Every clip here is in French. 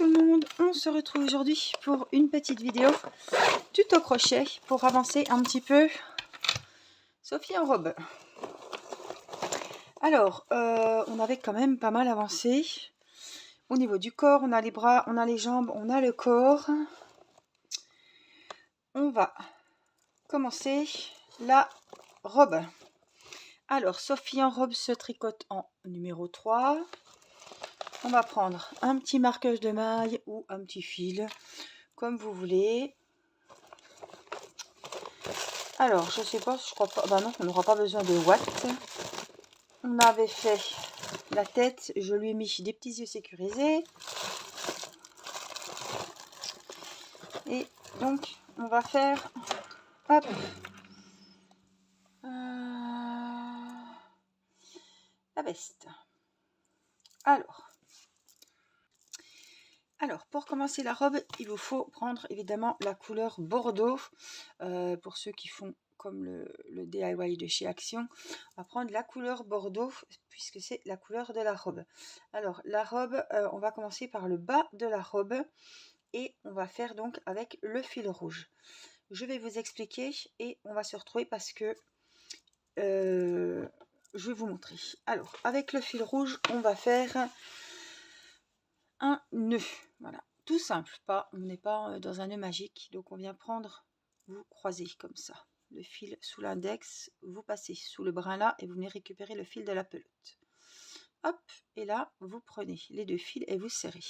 tout le monde, on se retrouve aujourd'hui pour une petite vidéo tuto crochet pour avancer un petit peu Sophie en robe. Alors, on avait quand même pas mal avancé au niveau du corps. On a les bras, on a les jambes, on a le corps. On va commencer la robe. Alors, Sophie en robe se tricote en numéro 3. On va prendre un petit marquage de maille ou un petit fil, comme vous voulez. Alors, je sais pas, je crois pas, bah non, on n'aura pas besoin de watts. On avait fait la tête, je lui ai mis des petits yeux sécurisés. Et donc, on va faire, hop, la veste. Alors, pour commencer la robe, il vous faut prendre évidemment la couleur bordeaux. Pour ceux qui font comme le DIY de chez Action, on va prendre la couleur bordeaux puisque c'est la couleur de la robe. Alors, la robe, on va commencer par le bas de la robe et on va faire donc avec le fil rouge. Je vais vous expliquer et on va se retrouver parce que je vais vous montrer. Alors, avec le fil rouge, on va faire un nœud, voilà, tout simple, on n'est pas dans un nœud magique, donc on vient prendre, vous croisez comme ça, le fil sous l'index, vous passez sous le brin là et vous venez récupérer le fil de la pelote, hop, et là vous prenez les deux fils et vous serrez,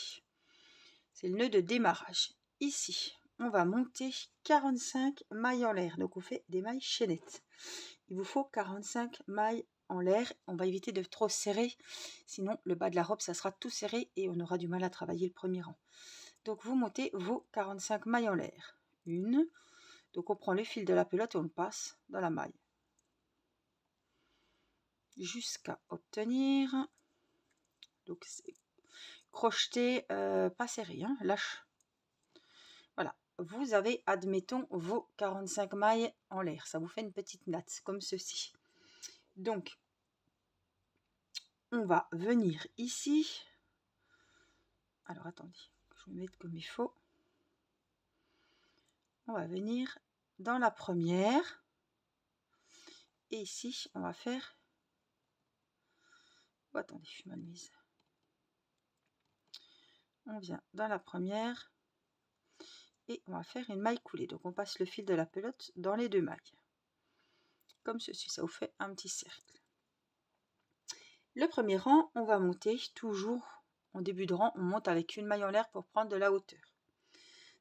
c'est le nœud de démarrage. Ici on va monter 45 mailles en l'air, donc on fait des mailles chaînettes, il vous faut 45 mailles en l'air, on va éviter de trop serrer, sinon le bas de la robe ça sera tout serré et on aura du mal à travailler le premier rang. Donc vous montez vos 45 mailles en l'air. Une, donc on prend le fil de la pelote et on le passe dans la maille jusqu'à obtenir, donc crocheté, pas serré, hein, lâche. Voilà, vous avez, admettons, vos 45 mailles en l'air, ça vous fait une petite natte comme ceci. Donc on va venir ici, alors attendez, je vais mettre comme il faut, on va venir dans la première et ici on va faire, oh, attendez, je suis mal mise, on vient dans la première et on va faire une maille coulée, donc on passe le fil de la pelote dans les deux mailles comme ceci, ça vous fait un petit cercle. Le premier rang, on va monter toujours en début de rang, on monte avec une maille en l'air pour prendre de la hauteur,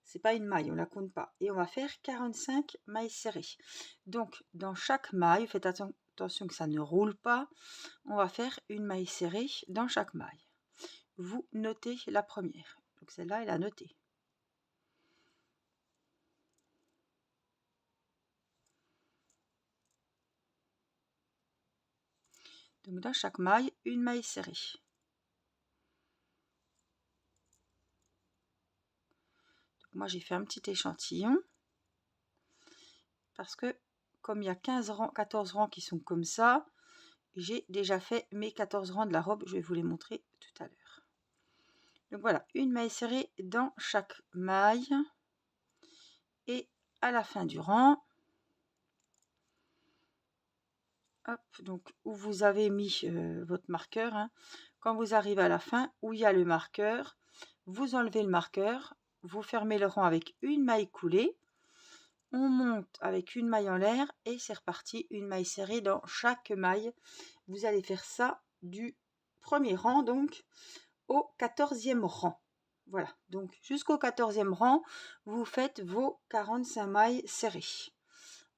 c'est pas une maille, on la compte pas, et on va faire 45 mailles serrées. Donc dans chaque maille, faites attention que ça ne roule pas, on va faire une maille serrée dans chaque maille. Vous notez la première, donc celle-là elle a noté. Donc dans chaque maille, une maille serrée. Donc moi j'ai fait un petit échantillon parce que comme il y a 15 rangs, 14 rangs qui sont comme ça, j'ai déjà fait mes 14 rangs de la robe, je vais vous les montrer tout à l'heure. Donc voilà, une maille serrée dans chaque maille et à la fin du rang, hop, donc où vous avez mis votre marqueur, hein, quand vous arrivez à la fin où il y a le marqueur, vous enlevez le marqueur, vous fermez le rang avec une maille coulée, on monte avec une maille en l'air et c'est reparti, une maille serrée dans chaque maille. Vous allez faire ça du premier rang donc au 14e rang. Voilà, donc jusqu'au 14e rang, vous faites vos 45 mailles serrées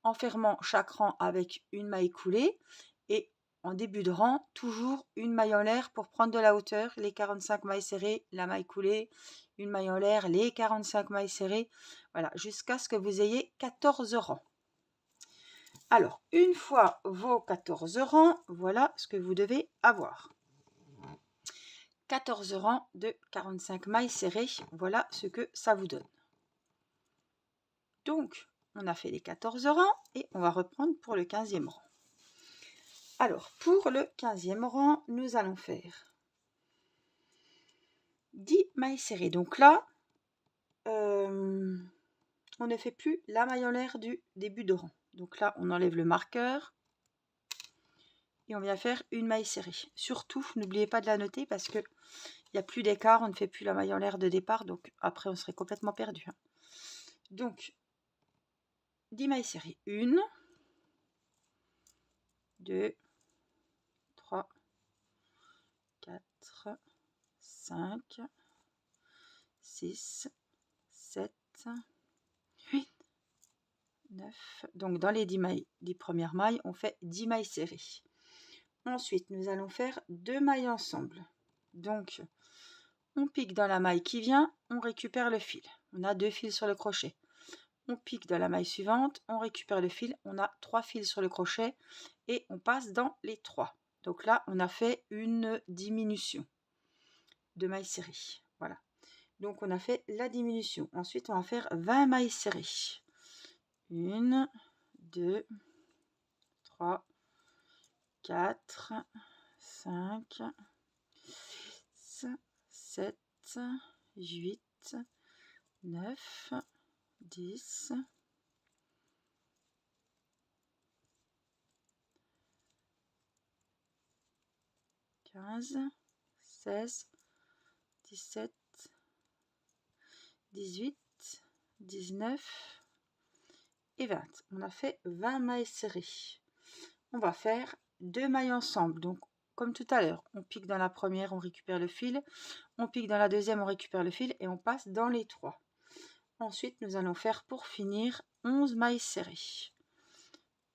en fermant chaque rang avec une maille coulée et en début de rang, toujours une maille en l'air pour prendre de la hauteur, les 45 mailles serrées, la maille coulée, une maille en l'air, les 45 mailles serrées, voilà, jusqu'à ce que vous ayez 14 rangs. Alors, une fois vos 14 rangs, voilà ce que vous devez avoir. 14 rangs de 45 mailles serrées, voilà ce que ça vous donne. Donc, on a fait les 14 rangs et on va reprendre pour le 15e rang. Alors, pour le 15e rang, nous allons faire 10 mailles serrées. Donc là, on ne fait plus la maille en l'air du début de rang. Donc là, on enlève le marqueur et on vient faire une maille serrée. Surtout, n'oubliez pas de la noter parce que il n'y a plus d'écart, on ne fait plus la maille en l'air de départ, donc après on serait complètement perdu. Donc, 10 mailles serrées. 1, 2, 3, 4, 5, 6, 7, 8, 9. Donc dans les 10 premières mailles, on fait 10 mailles serrées. Ensuite, nous allons faire 2 mailles ensemble. Donc, on pique dans la maille qui vient, on récupère le fil. On a 2 fils sur le crochet. On pique dans la maille suivante, on récupère le fil. On a 3 fils sur le crochet et on passe dans les 3. Donc là, on a fait une diminution de mailles serrées. Voilà. Donc, on a fait la diminution. Ensuite, on va faire 20 mailles serrées. 1, 2, 3, 4, 5, 6, 7, 8, 9, 10, 15, 16, 17, 18, 19 et 20. On a fait 20 mailles serrées. On va faire 2 mailles ensemble. Donc, comme tout à l'heure, on pique dans la première, on récupère le fil. On pique dans la deuxième, on récupère le fil et on passe dans les 3. Ensuite, nous allons faire pour finir 11 mailles serrées.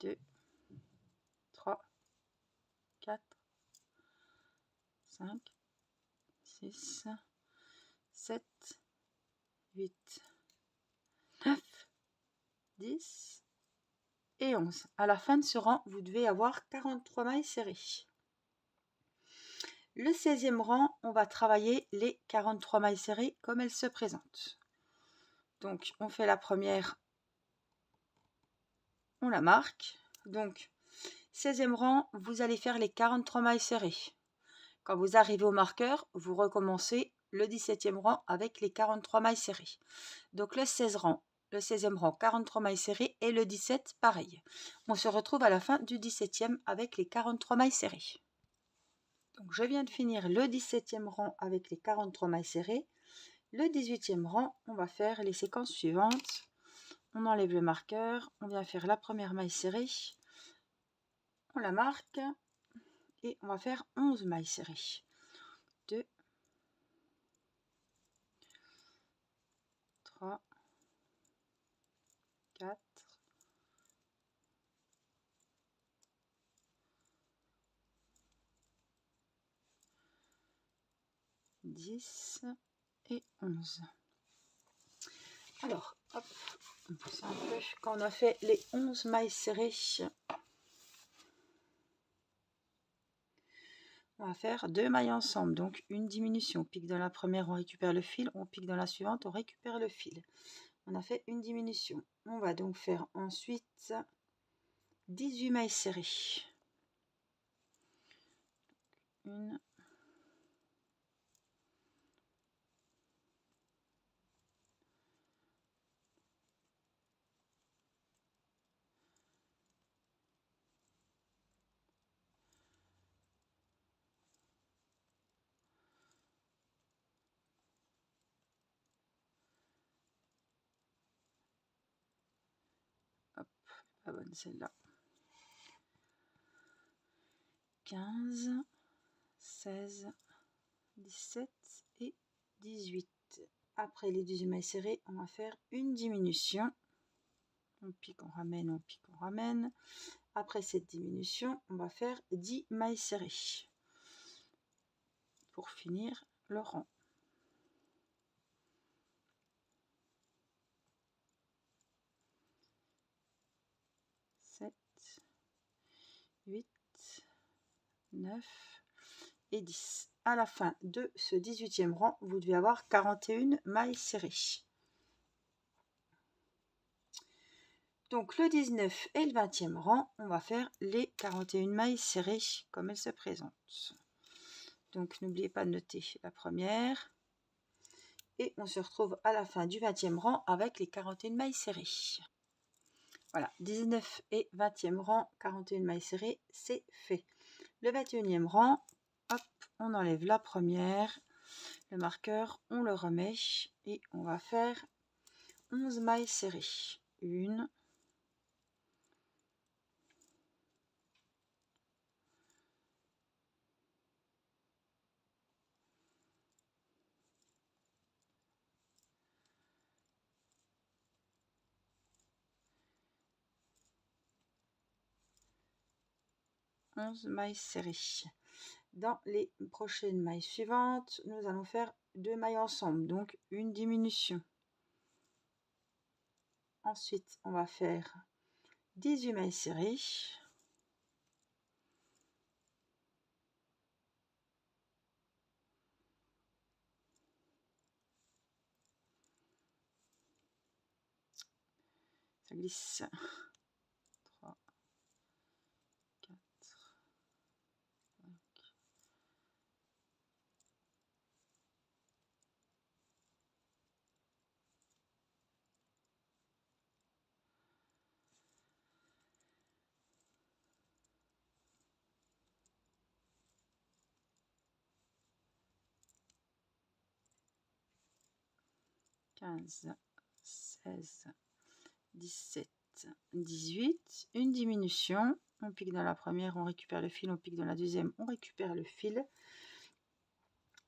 2, 3, 4, 5, 6, 7, 8, 9, 10 et 11. À la fin de ce rang, vous devez avoir 43 mailles serrées. Le 16e rang, on va travailler les 43 mailles serrées comme elles se présentent. Donc, on fait la première, on la marque. Donc, 16e rang, vous allez faire les 43 mailles serrées. Quand vous arrivez au marqueur, vous recommencez le 17e rang avec les 43 mailles serrées. Donc, le 16e rang, 43 mailles serrées et le 17, pareil. On se retrouve à la fin du 17e avec les 43 mailles serrées. Donc, je viens de finir le 17e rang avec les 43 mailles serrées. Le 18e rang, on va faire les séquences suivantes. On enlève le marqueur, on vient faire la première maille serrée, on la marque et on va faire 11 mailles serrées. 2, 3, 4, 10 et 11. Alors, hop, on pousse un peu. Quand on a fait les 11 mailles serrées, on va faire 2 mailles ensemble, donc une diminution. On pique dans la première, on récupère le fil. On pique dans la suivante, on récupère le fil. On a fait une diminution. On va donc faire ensuite 18 mailles serrées. 1, celle-là. 15, 16, 17 et 18. Après les 18 mailles serrées, on va faire une diminution. On pique, on ramène, on pique, on ramène. Après cette diminution, on va faire 10 mailles serrées pour finir le rang. 7, 8, 9 et 10. À la fin de ce 18e rang, vous devez avoir 41 mailles serrées. Donc le 19 et le 20e rang, on va faire les 41 mailles serrées comme elles se présentent. Donc n'oubliez pas de noter la première, Et on se retrouve à la fin du 20e rang avec les 41 mailles serrées. Voilà, 19 et 20e rang, 41 mailles serrées, c'est fait. Le 21e rang, hop, on enlève la première, le marqueur, on le remet et on va faire 11 mailles serrées. 1, 11 mailles serrées. Dans les prochaines mailles suivantes, nous allons faire 2 mailles ensemble, donc une diminution. Ensuite, on va faire 18 mailles serrées. Ça glisse. 3, 4, 5. 15, 16, 17, 18, une diminution, on pique dans la première, on récupère le fil, on pique dans la deuxième, on récupère le fil,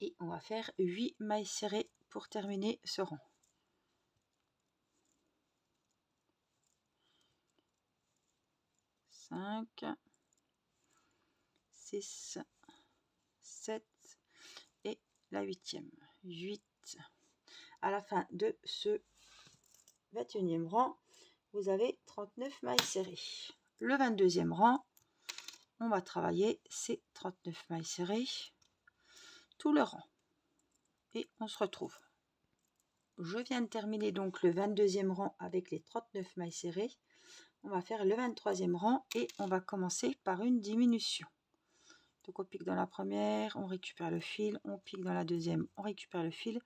et on va faire 8 mailles serrées pour terminer ce rang. 5, 6, 7 et la 8e. 8. À la fin de ce 21e rang, vous avez 39 mailles serrées. Le 22e rang, on va travailler ces 39 mailles serrées, tout le rang. Et on se retrouve. Je viens de terminer donc le 22e rang avec les 39 mailles serrées. On va faire le 23e rang et on va commencer par une diminution. Donc on pique dans la première, on récupère le fil, on pique dans la deuxième, on récupère le fil.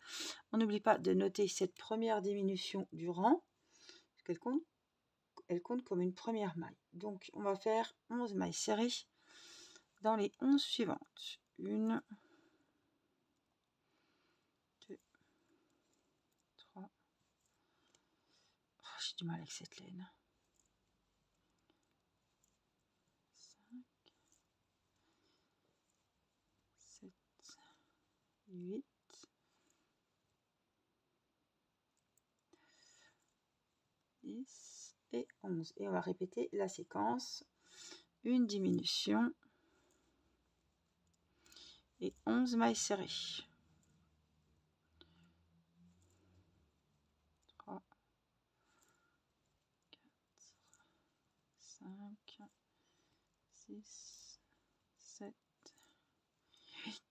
On n'oublie pas de noter cette première diminution du rang, parce qu'elle compte, elle compte comme une première maille. Donc on va faire 11 mailles serrées dans les 11 suivantes. 1, 2, 3. Oh, j'ai du mal avec cette laine. 5, 7, 8, 10 et 11. Et on va répéter la séquence. Une diminution et 11 mailles serrées. 3, 4, 5, 6, 7, 8,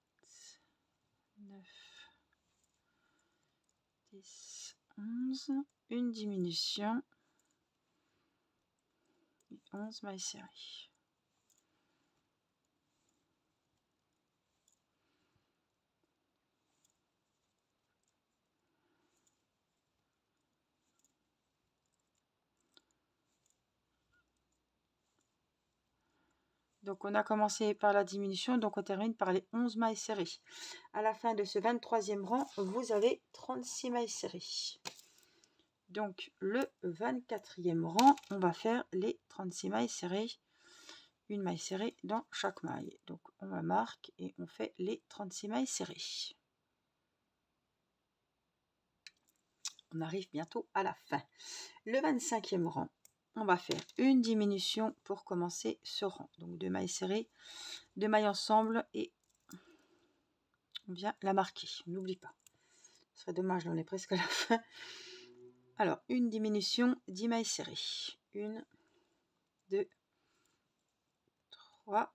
9, 10, 11. Une diminution et 11 mailles serrées. Donc on a commencé par la diminution, donc on termine par les 11 mailles serrées. À la fin de ce 23e rang, vous avez 36 mailles serrées. Donc le 24e rang, on va faire les 36 mailles serrées. Une maille serrée dans chaque maille. Donc on la marque et on fait les 36 mailles serrées. On arrive bientôt à la fin. Le 25e rang, on va faire une diminution pour commencer ce rang. Donc 2 mailles serrées, 2 mailles ensemble et on vient la marquer. On n'oublie pas. Ce serait dommage, on est presque à la fin. Alors, une diminution, 10 mailles serrées. 1, 2, 3,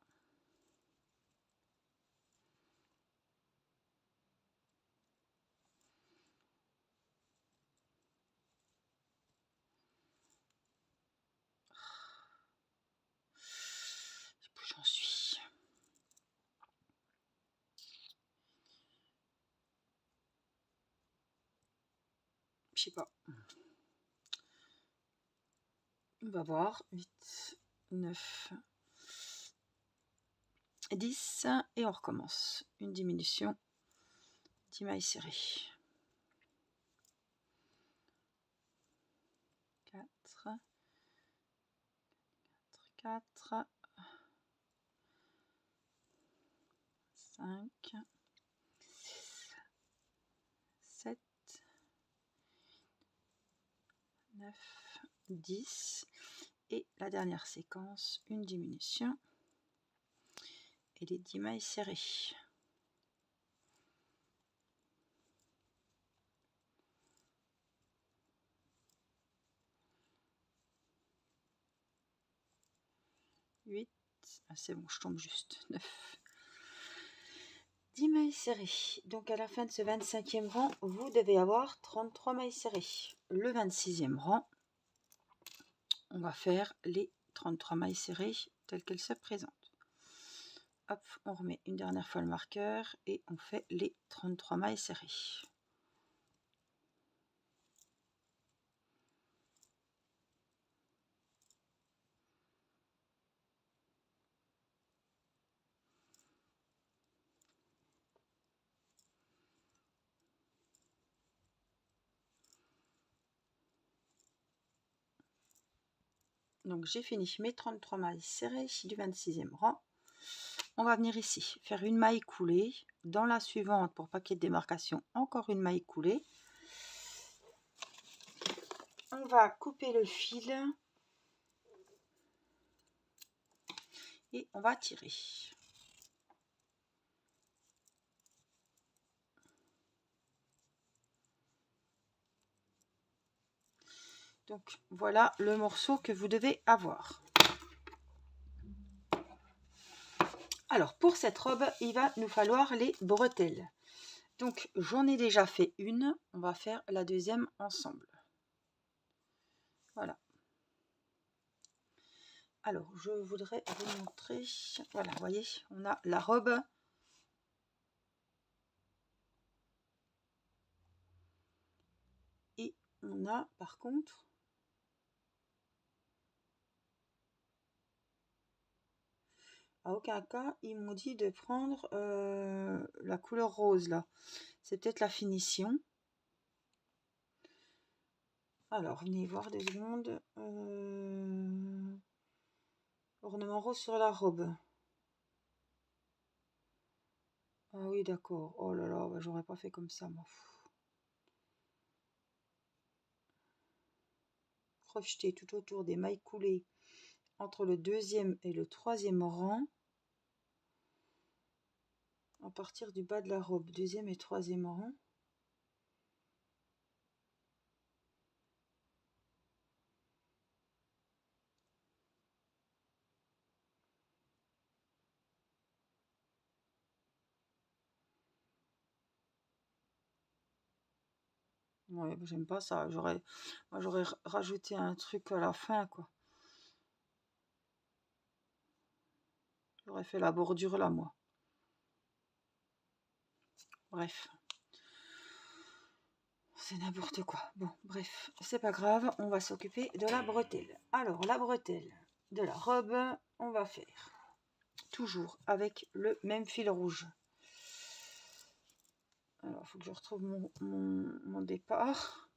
j'en suis. je sais pas. On va voir. 8, 9, 10 et on recommence. Une diminution, 10 mailles serrées. 4, 4, 5, 7, 9, 10 et la dernière séquence, une diminution et les 10 mailles serrées. C'est bon, je tombe juste. 9, 10 mailles serrées. Donc à la fin de ce 25e rang, vous devez avoir 33 mailles serrées. Le 26e rang, on va faire les 33 mailles serrées telles qu'elles se présentent. Hop, on remet une dernière fois le marqueur et on fait les 33 mailles serrées. Donc j'ai fini mes 33 mailles serrées du 26e rang. On va venir ici faire une maille coulée. Dans la suivante, pour pas qu'il y ait de démarcation, encore une maille coulée. On va couper le fil et on va tirer. Donc voilà le morceau que vous devez avoir. Alors pour cette robe, il va nous falloir les bretelles. Donc j'en ai déjà fait une, on va faire la deuxième ensemble. Voilà. Alors je voudrais vous montrer, voilà, vous voyez, on a la robe. Et on a par contre à aucun cas ils m'ont dit de prendre la couleur rose là. C'est peut-être la finition. Alors venez voir 2 secondes. Ornement rose sur la robe. Ah oui d'accord. Oh là là, bah, j'aurais pas fait comme ça moi. Crocheter tout autour des mailles coulées entre le 2e et le 3e rang. À partir du bas de la robe, 2e et 3e rang. Ouais, j'aime pas ça. J'aurais rajouté un truc à la fin, quoi. J'aurais fait la bordure là, moi. Bref. C'est n'importe quoi. Bon, bref, c'est pas grave. On va s'occuper de la bretelle. Alors, la bretelle de la robe, on va faire toujours avec le même fil rouge. Alors, il faut que je retrouve mon départ.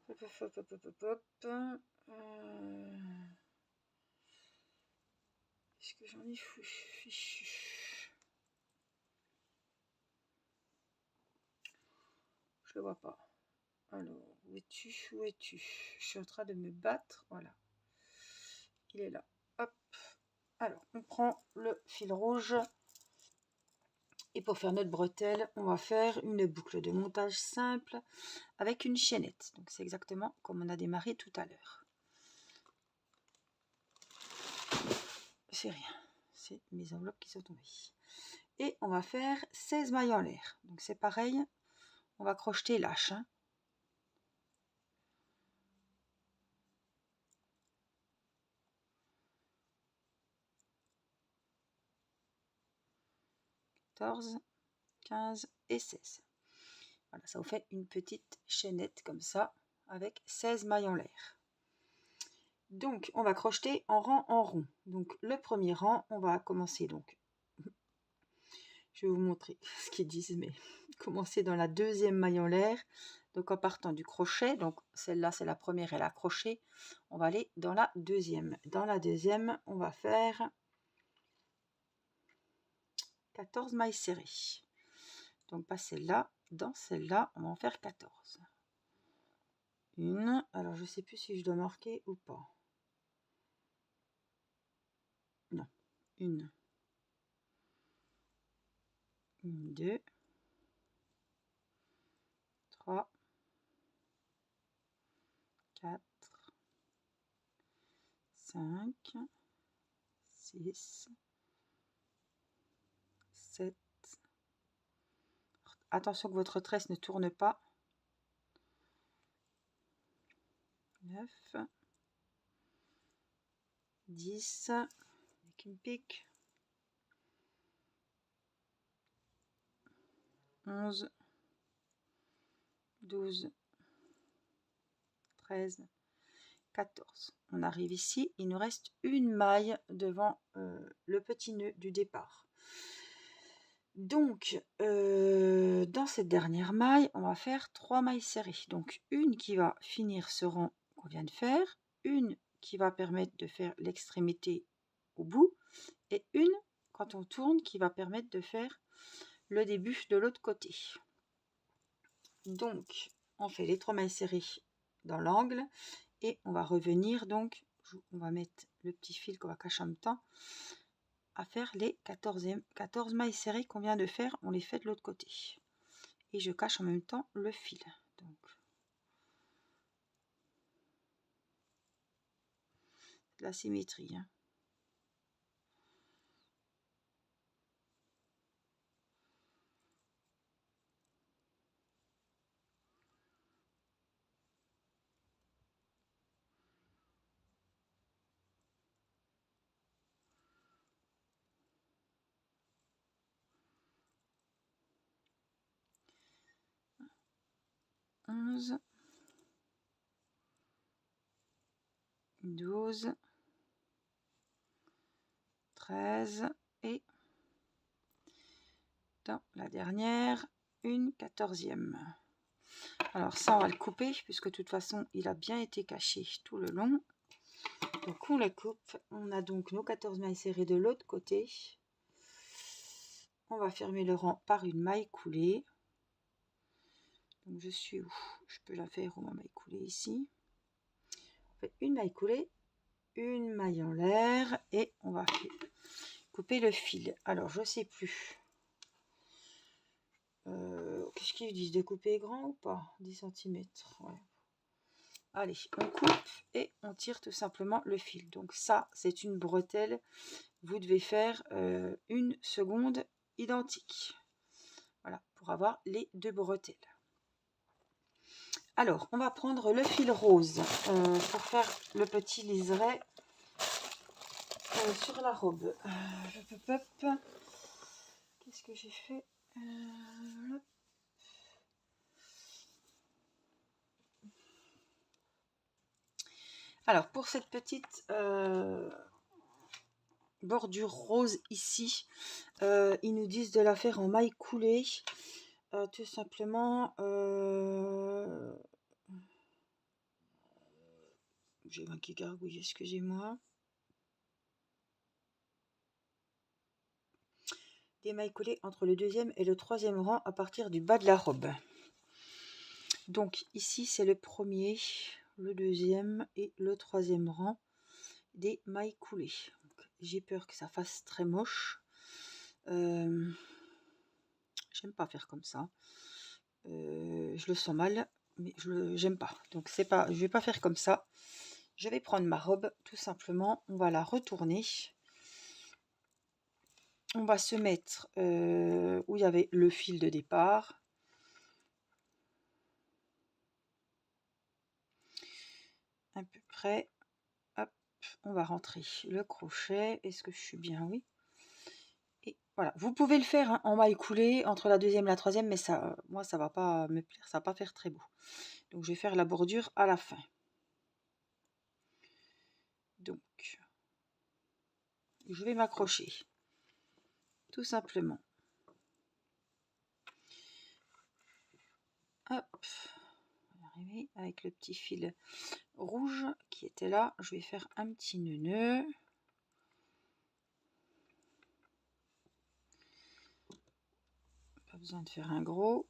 Hop, hop, hop, hop, hop, hop. Est-ce que j'en ai fichu? Je le vois pas. Alors, où es-tu? Où es-tu? Je suis en train de me battre. Voilà. Il est là. Hop. Alors, on prend le fil rouge. Et pour faire notre bretelle, on va faire une boucle de montage simple avec une chaînette. Donc, c'est exactement comme on a démarré tout à l'heure. C'est rien. C'est mes enveloppes qui sont tombées. Et on va faire 16 mailles en l'air. Donc, c'est pareil. On va crocheter lâche. 14, 15 et 16. Voilà, ça vous fait une petite chaînette comme ça avec 16 mailles en l'air. Donc on va crocheter en rang en rond. Donc le premier rang, on va commencer donc. Je vais vous montrer ce qu'ils disent, mais commencer dans la deuxième maille en l'air. Donc en partant du crochet, donc celle-là c'est la première, elle a crochet. On va aller dans la deuxième. Dans la deuxième, on va faire 14 mailles serrées. Donc pas celle-là, dans celle-là, on va en faire 14. Une, alors je sais plus si je dois marquer ou pas. Non, une, 2, 3, 4, 5, 6, 7. Attention que votre tresse ne tourne pas. 9, 10, avec une pique. 11, 12, 13, 14. On arrive ici, il nous reste une maille devant le petit nœud du départ. Donc, dans cette dernière maille, on va faire 3 mailles serrées. Donc, une qui va finir ce rang qu'on vient de faire, une qui va permettre de faire l'extrémité au bout, et une, quand on tourne, qui va permettre de faire le début de l'autre côté. Donc, on fait les 3 mailles serrées dans l'angle, et on va revenir, donc, on va mettre le petit fil qu'on va cacher en même temps, à faire les 14 mailles serrées qu'on vient de faire, on les fait de l'autre côté. Et je cache en même temps le fil. Donc, la symétrie. Hein. Onze, 12, 13 et dans la dernière, une 14e. Alors ça, on va le couper puisque de toute façon, il a bien été caché tout le long. Donc on le coupe. On a donc nos 14 mailles serrées de l'autre côté. On va fermer le rang par une maille coulée. Donc je suis où? Je peux la faire où ma maille coulée ici. On fait une maille coulée, une maille en l'air et on va couper le fil. Alors je sais plus. Qu'est-ce qu'ils disent, de couper grand ou pas? 10 cm. Ouais. Allez, on coupe et on tire tout simplement le fil. Donc ça, c'est une bretelle. Vous devez faire une seconde identique. Voilà, pour avoir les deux bretelles. Alors, on va prendre le fil rose pour faire le petit liseré sur la robe. Qu'est-ce que j'ai fait? Alors, pour cette petite bordure rose ici, ils nous disent de la faire en maille coulée. Tout simplement, j'ai un qui gargouille, excusez-moi. Des mailles coulées entre le deuxième et le troisième rang à partir du bas de la robe. Donc ici, c'est le premier, le deuxième et le troisième rang des mailles coulées. J'ai peur que ça fasse très moche. J'aime pas faire comme ça. Je le sens mal, mais j'aime pas. Donc c'est pas, je vais pas faire comme ça. Je vais prendre ma robe, tout simplement. On va la retourner. On va se mettre où il y avait le fil de départ. À peu près. Hop, on va rentrer le crochet. Est-ce que je suis bien? Oui. Et Voilà, vous pouvez le faire hein, en maille coulée entre la deuxième et la troisième, mais ça, moi, ça va pas me plaire, ça va pas faire très beau. Donc, je vais faire la bordure à la fin. Donc, je vais m'accrocher, tout simplement. Hop, on va arriver avec le petit fil rouge qui était là. Je vais faire un petit nœud. Pas besoin de faire un gros.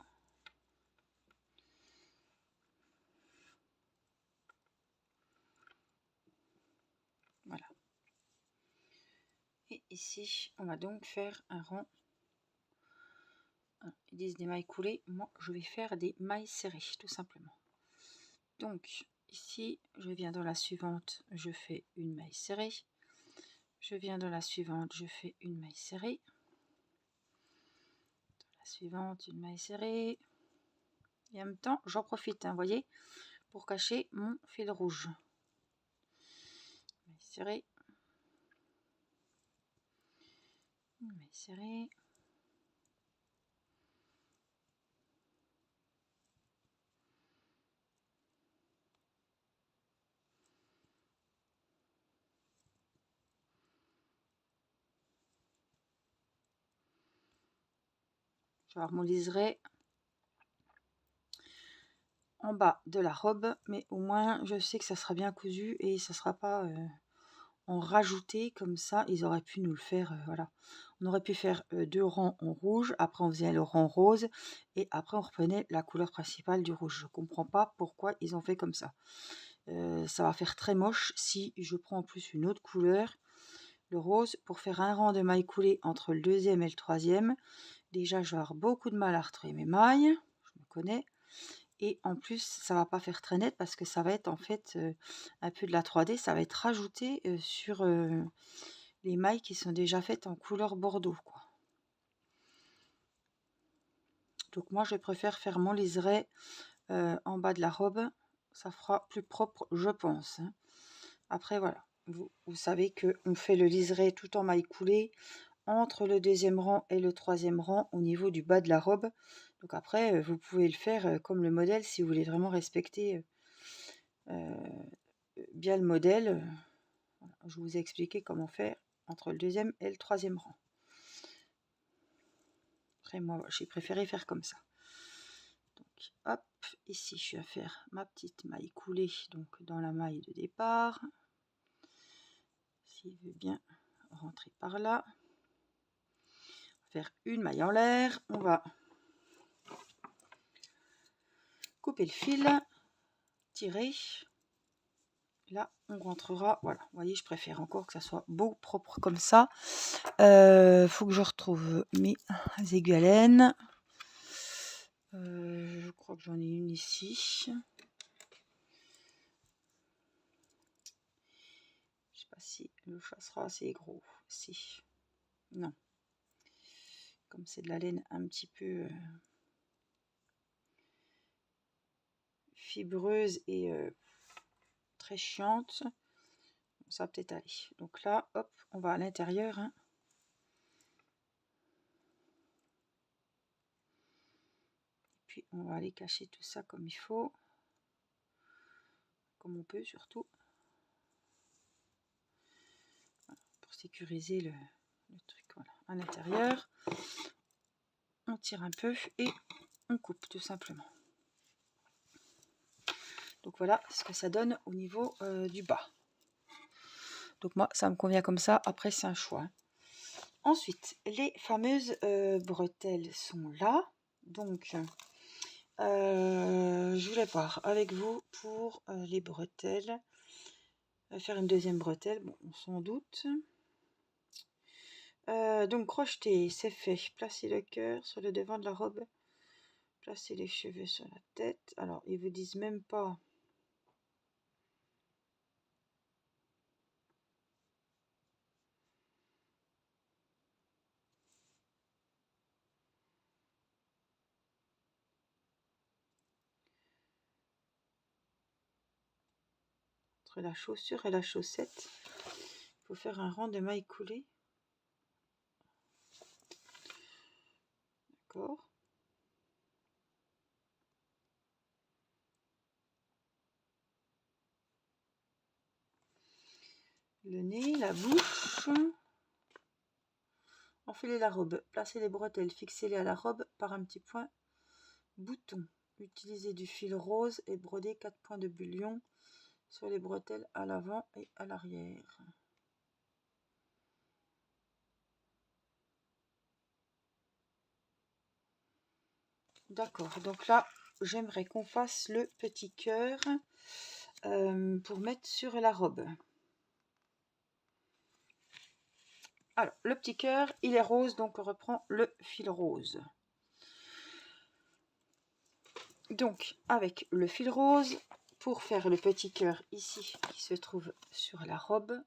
Voilà. Et ici, on va donc faire un rond. Ils disent des mailles coulées. Moi, je vais faire des mailles serrées, tout simplement. Donc, ici, je viens dans la suivante, je fais une maille serrée. Je viens dans la suivante, je fais une maille serrée. Dans la suivante, une maille serrée. Et en même temps, j'en profite, vous voyez, pour cacher mon fil rouge. Maille serrée. Une maille serrée. Je vais avoir mon liseré en bas de la robe, mais au moins je sais que ça sera bien cousu et ça sera pas en rajouté comme ça. Ils auraient pu nous le faire, voilà. On aurait pu faire 2 rangs en rouge, après on faisait le rang rose et après on reprenait la couleur principale du rouge. Je comprends pas pourquoi ils ont fait comme ça. Ça va faire très moche si je prends en plus une autre couleur, le rose, pour faire un rang de mailles coulées entre le deuxième et le troisième. Déjà, je vais avoir beaucoup de mal à retrouver mes mailles, je me connais. Et en plus, ça va pas faire très net parce que ça va être en fait un peu de la 3D, ça va être rajouté sur les mailles qui sont déjà faites en couleur bordeaux, quoi. Donc moi, je préfère faire mon liseré en bas de la robe, ça fera plus propre, je pense. Hein. Après, voilà, vous savez qu'on fait le liseré tout en maille coulée entre le deuxième rang et le troisième rang au niveau du bas de la robe. Donc après, vous pouvez le faire comme le modèle si vous voulez vraiment respecter bien le modèle. Voilà, je vous ai expliqué comment faire entre le deuxième et le troisième rang. Après, moi, j'ai préféré faire comme ça. Donc, hop, ici, je vais faire ma petite maille coulée, donc dans la maille de départ. S'il veut bien rentrer par là. Faire une maille en l'air. On va couper le fil, tirer. Là, on rentrera. Voilà, vous voyez, je préfère encore que ça soit beau, propre comme ça. Faut que je retrouve mes aiguilles à laine. Je crois que j'en ai une ici. Je sais pas si le chat sera assez gros. Si. Non. Comme c'est de la laine un petit peu fibreuse et très chiante, ça va peut-être aller. Donc là, hop, on va à l'intérieur. Hein. Puis on va aller cacher tout ça comme il faut. Comme on peut surtout. Voilà, pour sécuriser le truc. Voilà, à l'intérieur. On tire un peu et on coupe tout simplement. Donc voilà ce que ça donne au niveau du bas. Donc moi, ça me convient comme ça. Après, c'est un choix. Ensuite, les fameuses bretelles sont là. Donc, je voulais voir avec vous pour les bretelles. Faire une deuxième bretelle, bon, on s'en doute. Donc, crocheter, c'est fait. Placer le cœur sur le devant de la robe. Placer les cheveux sur la tête. Alors, ils vous disent même pas... Entre la chaussure et la chaussette, il faut faire un rang de mailles coulées. d'accord. Le nez, la bouche. Enfilez la robe, placez les bretelles, fixez-les à la robe par un petit point bouton. Utilisez du fil rose et brodez 4 points de bullion sur les bretelles à l'avant et à l'arrière. D'accord, donc là, j'aimerais qu'on fasse le petit cœur pour mettre sur la robe. Alors, le petit cœur, il est rose, donc on reprend le fil rose. Donc, avec le fil rose, pour faire le petit cœur ici, qui se trouve sur la robe,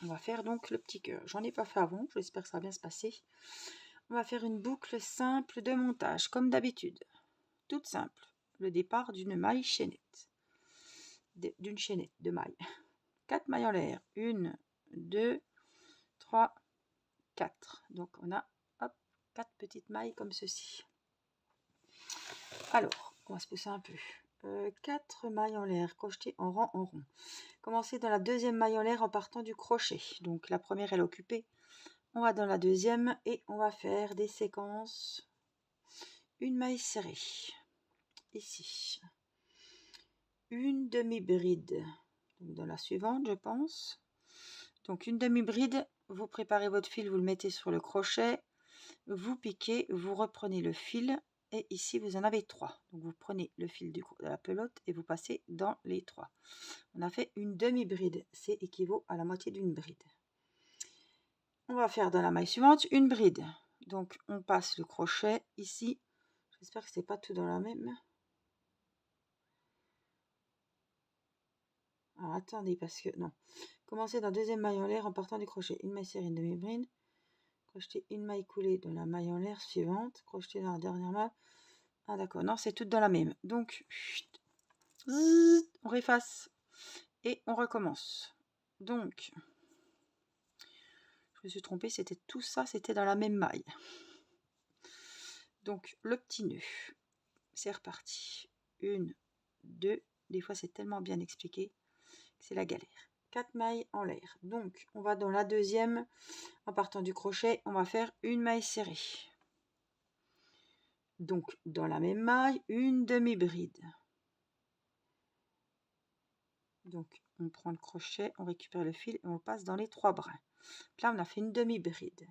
on va faire donc le petit cœur. J'en ai pas fait avant, j'espère que ça va bien se passer. On va faire une boucle simple de montage, comme d'habitude. Toute simple. Le départ d'une maille chaînette. D'une chaînette de mailles. 4 mailles en l'air. 1, 2, 3, 4. Donc on a hop, 4 petites mailles comme ceci. Alors, on va se pousser un peu. 4 mailles en l'air, crochetées en rang en rond. Commencez dans la deuxième maille en l'air en partant du crochet. Donc la première elle est occupée. On va dans la deuxième et on va faire des séquences. Une maille serrée. Ici. Une demi-bride. Dans la suivante, je pense. Donc une demi-bride, vous préparez votre fil, vous le mettez sur le crochet, vous piquez, vous reprenez le fil et ici vous en avez 3. Donc vous prenez le fil de la pelote et vous passez dans les 3. On a fait une demi-bride, c'est équivaut à la moitié d'une bride. On va faire dans la maille suivante une bride. Donc on passe le crochet ici. J'espère que c'est pas tout dans la même. Alors attendez parce que non. Commencez dans la deuxième maille en l'air en partant du crochet. Une maille serrée, une demi-bride. Crocheter une maille coulée dans la maille en l'air suivante. Crocheter dans la dernière maille. Ah d'accord, non c'est tout dans la même. Donc chut, on réefface et on recommence. Donc je me suis trompée, c'était tout ça, c'était dans la même maille. Donc le petit nœud, c'est reparti. 1, 2, des fois c'est tellement bien expliqué que c'est la galère. 4 mailles en l'air. Donc on va dans la deuxième, en partant du crochet, on va faire une maille serrée. Donc dans la même maille, une demi-bride. Donc on prend le crochet, on récupère le fil et on passe dans les 3 brins. Là on a fait une demi-bride.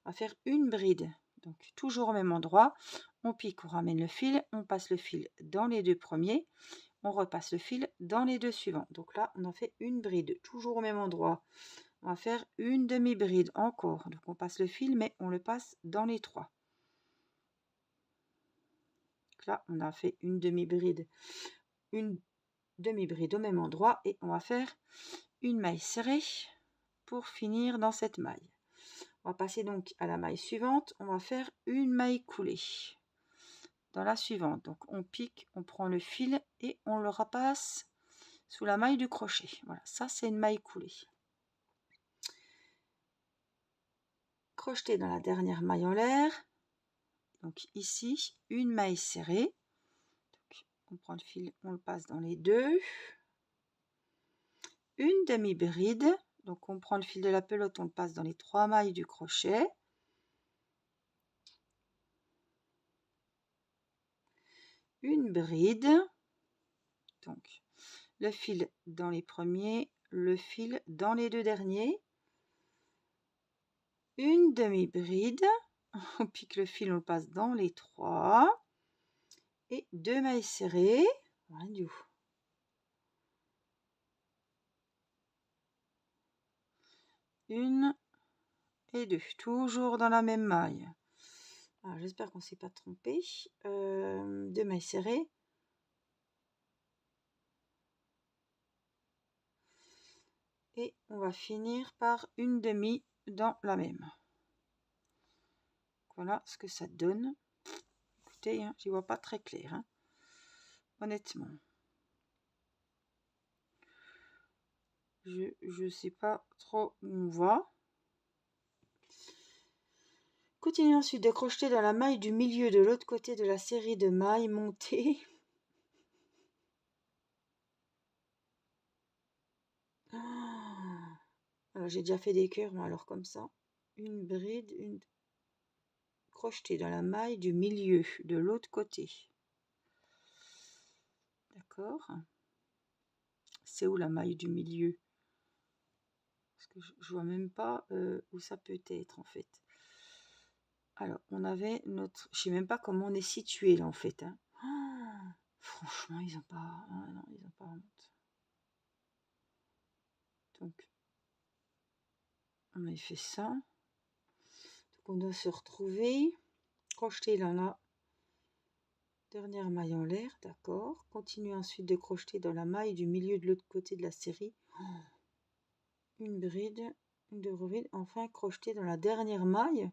On va faire une bride. Donc toujours au même endroit, on pique, on ramène le fil, on passe le fil dans les 2 premiers, on repasse le fil dans les 2 suivants. Donc là on a fait une bride, toujours au même endroit. On va faire une demi-bride encore. Donc on passe le fil mais on le passe dans les 3. Donc là on a fait une demi-bride au même endroit et on va faire une maille serrée pour finir dans cette maille. On va passer donc à la maille suivante, on va faire une maille coulée dans la suivante. Donc on pique, on prend le fil et on le repasse sous la maille du crochet. Voilà, ça c'est une maille coulée. Crocheter dans la dernière maille en l'air. Donc ici, une maille serrée. Donc, on prend le fil, on le passe dans les 2. Une demi-bride. Donc on prend le fil de la pelote, on le passe dans les 3 mailles du crochet. Une bride. Donc le fil dans les premiers, le fil dans les 2 derniers. Une demi-bride. On pique le fil, on le passe dans les 3. Et 2 mailles serrées. Une et 2. Toujours dans la même maille. J'espère qu'on ne s'est pas trompé. 2 mailles serrées. Et on va finir par une demi dans la même. Voilà ce que ça donne. Écoutez, hein, j'y vois pas très clair. Hein, honnêtement. Je sais pas trop où on va. Continuez ensuite de crocheter dans la maille du milieu de l'autre côté de la série de mailles montées. Alors j'ai déjà fait des cœurs, mais alors comme ça. Une bride, une crochetée dans la maille du milieu de l'autre côté. D'accord. C'est où la maille du milieu? Parce que je vois même pas où ça peut être en fait. Alors on avait notre... Je sais même pas comment on est situé là en fait. Hein. Oh, franchement ils ont pas... Ah, non, ils ont pas honte. Donc on a fait ça. Donc on doit se retrouver. Crocheter dans la dernière maille en l'air, d'accord. Continuez ensuite de crocheter dans la maille du milieu de l'autre côté de la série. Une bride, une double bride, enfin crocheter dans la dernière maille.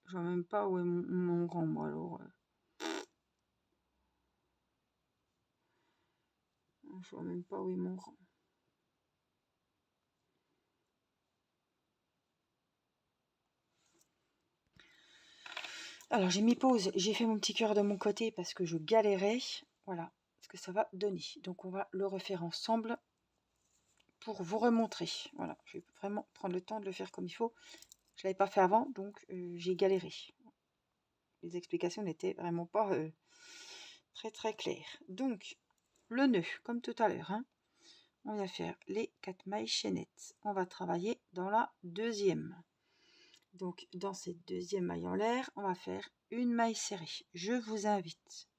Je vois même pas où est mon rang, moi, alors. Je vois même pas où est mon rang. Alors, j'ai mis pause, j'ai fait mon petit cœur de mon côté parce que je galérais. Voilà ce que ça va donner. Donc, on va le refaire ensemble pour vous remontrer. Voilà, je vais vraiment prendre le temps de le faire comme il faut. Je ne l'avais pas fait avant, donc j'ai galéré. Les explications n'étaient vraiment pas très claires. Donc, le nœud, comme tout à l'heure, hein, on va faire les 4 mailles chaînettes. On va travailler dans la deuxième. Donc, dans cette deuxième maille en l'air, on va faire une maille serrée. Je vous invite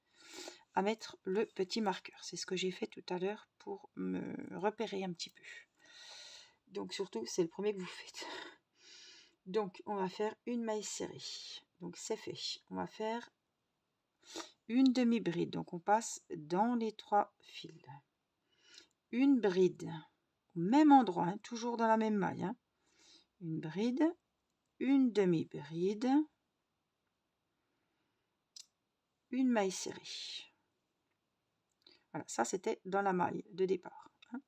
à mettre le petit marqueur. C'est ce que j'ai fait tout à l'heure pour me repérer un petit peu. Donc, surtout, c'est le premier que vous faites. Donc, on va faire une maille serrée. Donc, c'est fait. On va faire une demi-bride. Donc, on passe dans les 3 fils. Une bride au même endroit, hein, toujours dans la même maille. Hein. Une bride, une demi-bride, une maille serrée. Voilà, ça c'était dans la maille de départ. Hein.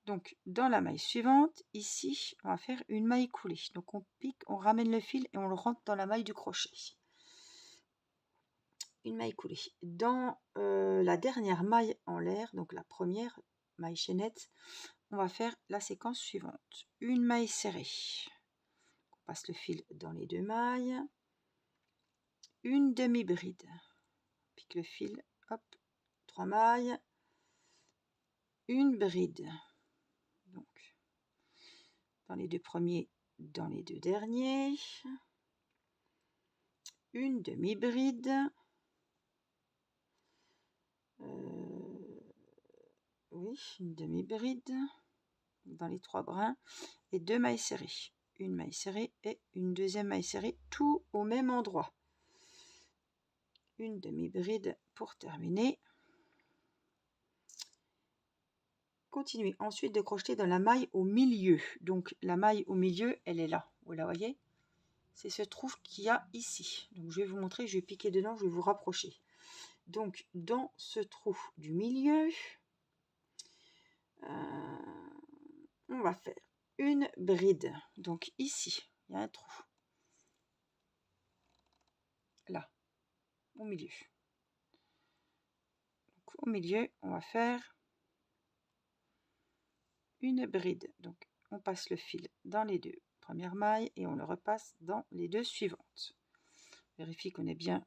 Donc, dans la maille suivante, ici, on va faire une maille coulée. Donc, on pique, on ramène le fil et on le rentre dans la maille du crochet. Une maille coulée. Dans la dernière maille en l'air, donc la première maille chaînette, on va faire la séquence suivante. Une maille serrée. On passe le fil dans les 2 mailles. Une demi-bride. Pique le fil, hop, 3 mailles. Une bride. Donc, dans les 2 premiers, dans les 2 derniers. Une demi-bride. Oui, une demi-bride dans les 3 brins et 2 mailles serrées. Une maille serrée et une deuxième maille serrée, tout au même endroit. Une demi-bride pour terminer. Continuez ensuite de crocheter dans la maille au milieu. Donc la maille au milieu, elle est là. Vous la voyez? C'est ce trou qu'il y a ici. Donc je vais vous montrer, je vais piquer dedans, je vais vous rapprocher. Donc dans ce trou du milieu, on va faire une bride. Donc ici, il y a un trou. Là, au milieu. Donc, au milieu, on va faire une bride. Donc on passe le fil dans les 2 premières mailles et on le repasse dans les 2 suivantes. Vérifie qu'on est bien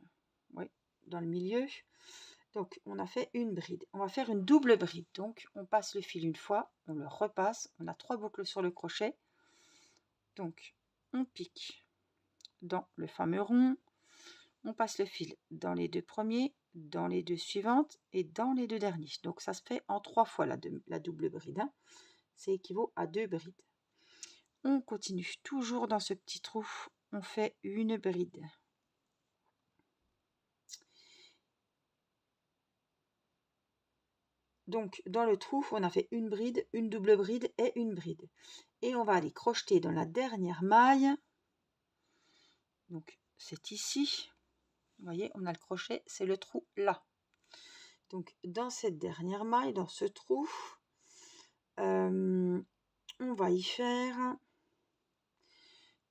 dans le milieu. Donc on a fait une bride. On va faire une double bride. Donc on passe le fil une fois, on le repasse. On a 3 boucles sur le crochet. Donc on pique dans le fameux rond. On passe le fil dans les 2 premiers, dans les 2 suivantes et dans les 2 derniers. Donc ça se fait en 3 fois la double bride. Hein. Ça équivaut à 2 brides. On continue toujours dans ce petit trou. On fait une bride. Donc, dans le trou, on a fait une bride, une double bride et une bride. Et on va aller crocheter dans la dernière maille. Donc, c'est ici. Vous voyez, on a le crochet, c'est le trou là. Donc, dans cette dernière maille, dans ce trou, On va y faire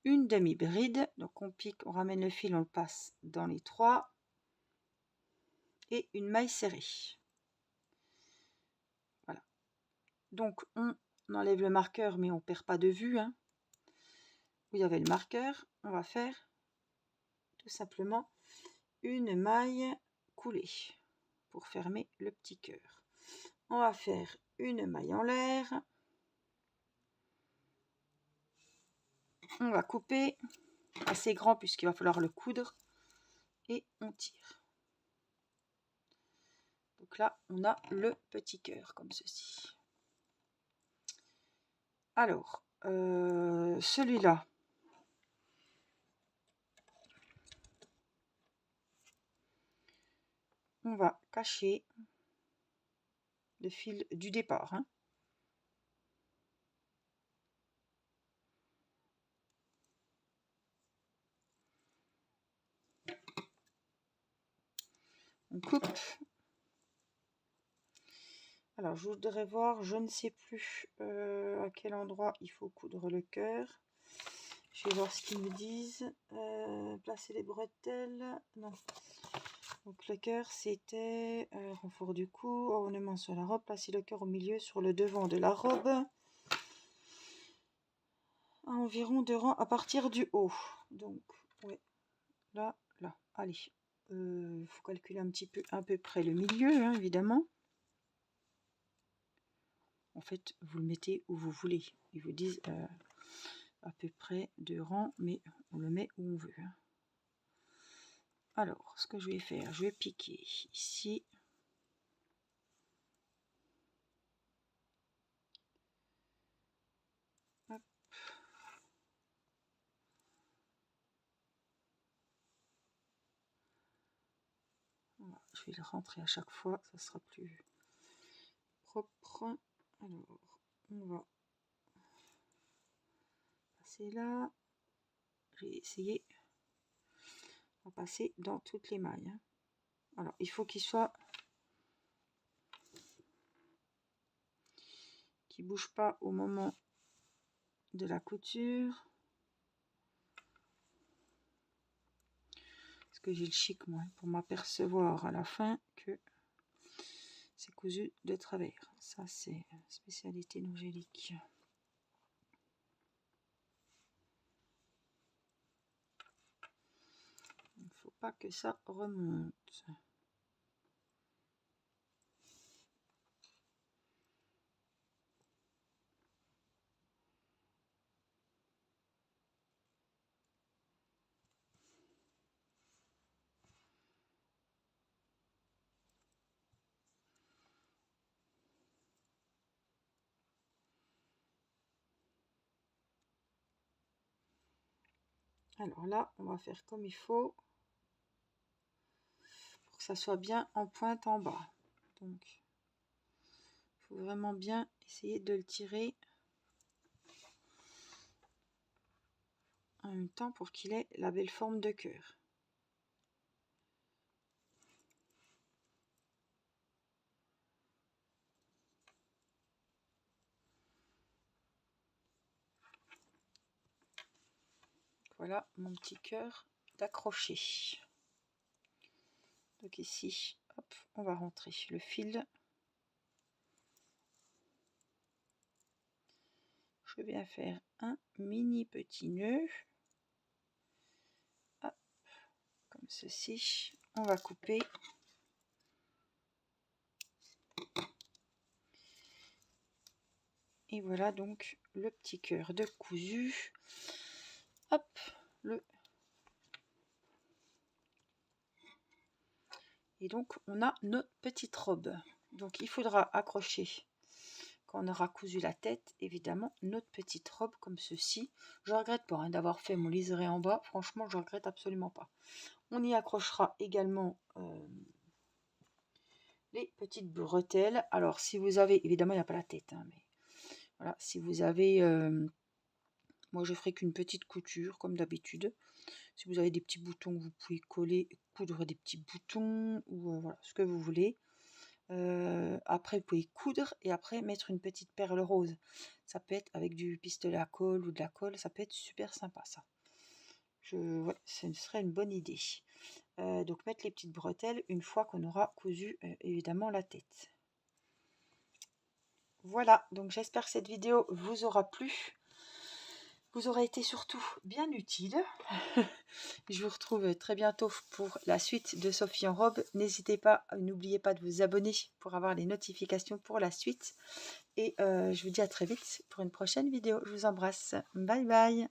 une demi-bride. Donc on pique, on ramène le fil, on le passe dans les 3 et une maille serrée. Voilà. Donc on enlève le marqueur, mais on perd pas de vue. Hein. Vous avez le marqueur. On va faire tout simplement une maille coulée pour fermer le petit cœur. On va faire une maille en l'air. On va couper assez grand puisqu'il va falloir le coudre et on tire. Donc là, on a le petit cœur comme ceci. Alors, celui-là, on va cacher le fil du départ. Hein. On coupe. Alors, je voudrais voir, je ne sais plus à quel endroit il faut coudre le cœur. Je vais voir ce qu'ils me disent. Placer les bretelles. Non. Donc, le cœur, c'était renfort du cou, ornement sur la robe. Placer le cœur au milieu sur le devant de la robe. À environ 2 rangs à partir du haut. Donc, ouais. Là, là. Allez. Faut calculer un petit peu, à peu près le milieu, hein, évidemment. En fait, vous le mettez où vous voulez. Ils vous disent à peu près 2 rangs, mais on le met où on veut. Hein. Alors, ce que je vais faire, je vais piquer ici. Hop. Voilà, je vais le rentrer à chaque fois, ça sera plus propre. Alors, on va passer là. J'ai essayé. On va passer dans toutes les mailles. Hein. Alors, il faut qu'il soit... qu'il ne bouge pas au moment de la couture. Parce que j'ai le chic, moi, pour m'apercevoir à la fin que c'est cousu de travers. Ça, c'est spécialité Nongélique. Il ne faut pas que ça remonte. Alors là, on va faire comme il faut pour que ça soit bien en pointe en bas. Donc, il faut vraiment bien essayer de le tirer en même temps pour qu'il ait la belle forme de cœur. Voilà mon petit cœur d'accroché. Donc ici, hop, on va rentrer le fil. Je viens faire un mini petit nœud. Hop, comme ceci. On va couper. Et voilà donc le petit cœur de cousu. Hop, et donc on a notre petite robe. Donc il faudra accrocher, quand on aura cousu la tête, évidemment, notre petite robe comme ceci. Je regrette pas hein, d'avoir fait mon liseré en bas. Franchement, je regrette absolument pas. On y accrochera également les petites bretelles. Alors si vous avez, évidemment il n'y a pas la tête, hein, mais voilà, si vous avez, moi je ferai qu'une petite couture comme d'habitude. Si vous avez des petits boutons, vous pouvez coller, coudre des petits boutons ou voilà ce que vous voulez. Après, vous pouvez coudre et après mettre une petite perle rose. Ça peut être avec du pistolet à colle ou de la colle, ça peut être super sympa ça. Ouais, ce serait une bonne idée. Donc mettre les petites bretelles une fois qu'on aura cousu évidemment la tête. Voilà, donc j'espère que cette vidéo vous aura plu, vous aura été surtout bien utile. Je vous retrouve très bientôt pour la suite de Sophie en robe. N'hésitez pas, n'oubliez pas de vous abonner pour avoir les notifications pour la suite. Et je vous dis à très vite pour une prochaine vidéo. Je vous embrasse. Bye bye.